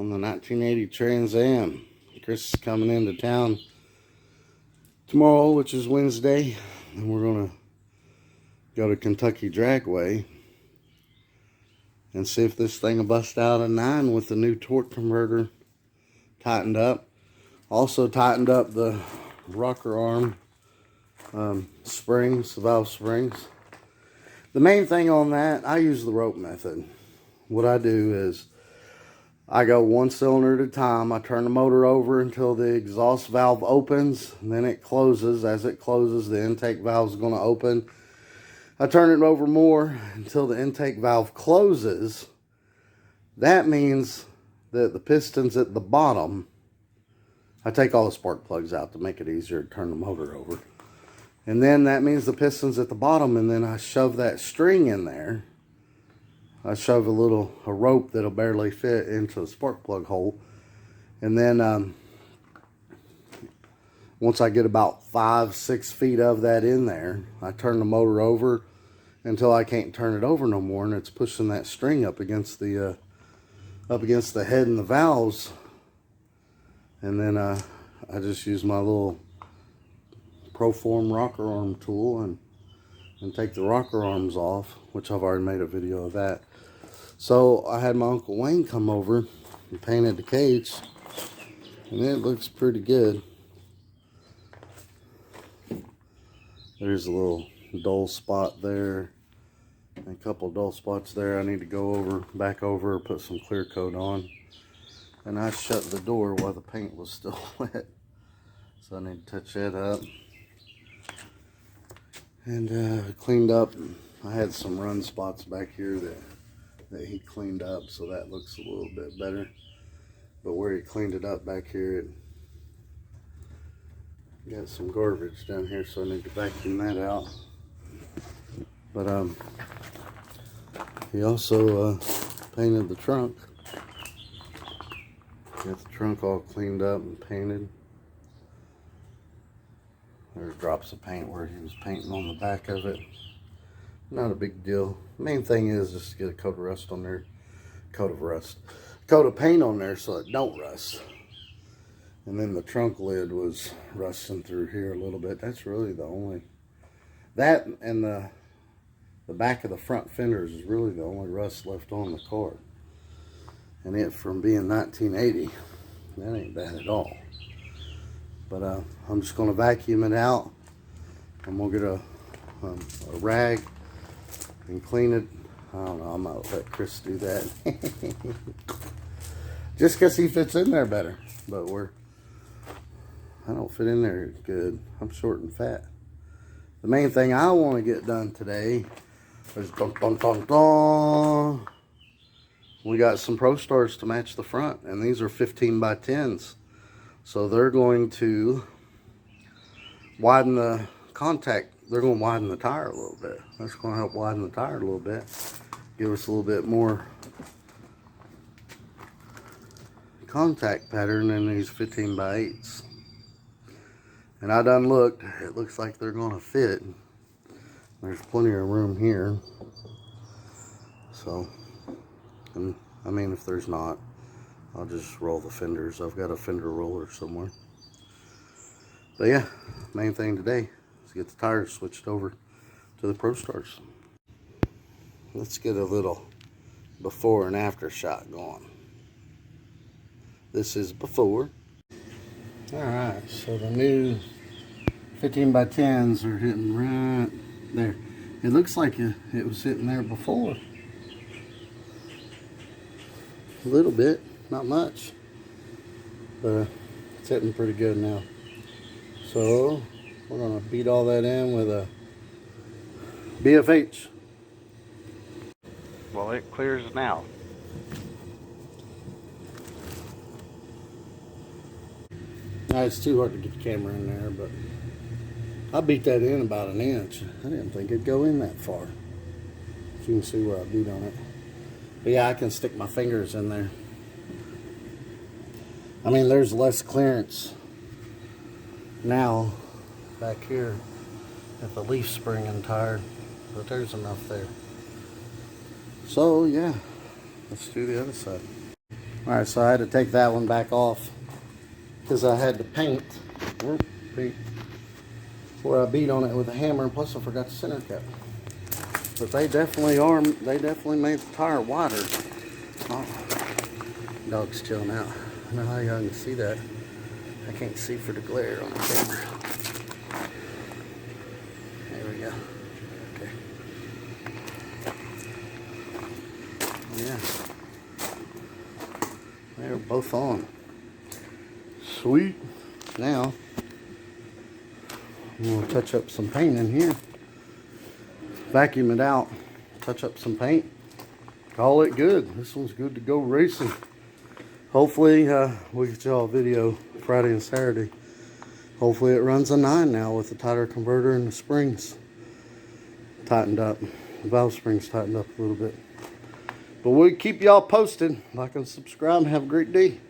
on the 1980 Trans Am. Chris is coming into town tomorrow, which is Wednesday, and we're going to go to Kentucky Dragway and see if this thing will bust out a 9 with the new torque converter tightened up. Also tightened up the rocker arm springs, the valve springs. The main thing on that, I use the rope method. What I do is I go one cylinder at a time. I turn the motor over until the exhaust valve opens, and then it closes. As it closes, the intake valve is going to open. I turn it over more until the intake valve closes. That means that the pistons at the bottom, I take all the spark plugs out to make it easier to turn the motor over. And then that means the pistons at the bottom, and then I shove that string in there. I shove a rope that'll barely fit into the spark plug hole. And then once I get about 5-6 feet of that in there, I turn the motor over until I can't turn it over no more, and it's pushing that string up against the head and the valves. And then I just use my little Proform rocker arm tool and take the rocker arms off, which I've already made a video of that. So I had my Uncle Wayne come over and painted the cage, and it looks pretty good. There's a little dull spot there, and a couple of dull spots there. I need to go back over, put some clear coat on. And I shut the door while the paint was still wet, so I need to touch that up. And cleaned up. I had some run spots back here that he cleaned up, so that looks a little bit better. But where he cleaned it up back here, it got some garbage down here, so I need to vacuum that out. But he also painted the trunk. Got the trunk all cleaned up and painted. There's drops of paint where he was painting on the back of it. Not a big deal. Main thing is just to get a coat of rust on there. Coat of paint on there so it don't rust. And then the trunk lid was rusting through here a little bit. That's really the only... That and the back of the front fenders is really the only rust left on the car. And it, from being 1980, that ain't bad at all. But I'm just going to vacuum it out. I'm going to get a rag and clean it. I don't know, I'm going to let Chris do that. Just because he fits in there better. But I don't fit in there good. I'm short and fat. The main thing I want to get done today is dun, dun, dun, dun. We got some Pro Stars to match the front, and these are 15 by 10s. So they're going to widen the contact. They're going to widen the tire a little bit. That's going to help widen the tire a little bit. Give us a little bit more contact pattern than these 15 by 8s. And I done looked. It looks like they're going to fit. There's plenty of room here. So, I mean, if there's not, I'll just roll the fenders. I've got a fender roller somewhere. But yeah, main thing today is get the tires switched over to the Pro Stars. Let's get a little before and after shot going. This is before. Alright, so the new 15 by 10s are hitting right there. It looks like it was hitting there before. A little bit, not much, but it's hitting pretty good now. So we're going to beat all that in with a BFH. Well, it clears now. Now, it's too hard to get the camera in there, but I beat that in about an inch. I didn't think it'd go in that far. If you can see where I beat on it. But yeah, I can stick my fingers in there. I mean, there's less clearance now back here at the leaf spring and tire, but there's enough there. So yeah, let's do the other side. Alright, so I had to take that one back off because I had to paint where I beat on it with a hammer, and plus I forgot the center cap. But they definitely made the tire wider. Oh, dog's chilling out. I don't know how y'all can see that. I can't see for the glare on the camera. There we go. Okay. Yeah. They're both on. Sweet. Now, I'm going to touch up some paint in here. Vacuum it out. Touch up some paint. Call it good. This one's good to go racing. Hopefully, we'll get y'all a video Friday and Saturday. Hopefully it runs a 9 now with the tire converter and the springs tightened up. The valve springs tightened up a little bit. But we'll keep y'all posted. Like and subscribe and have a great day.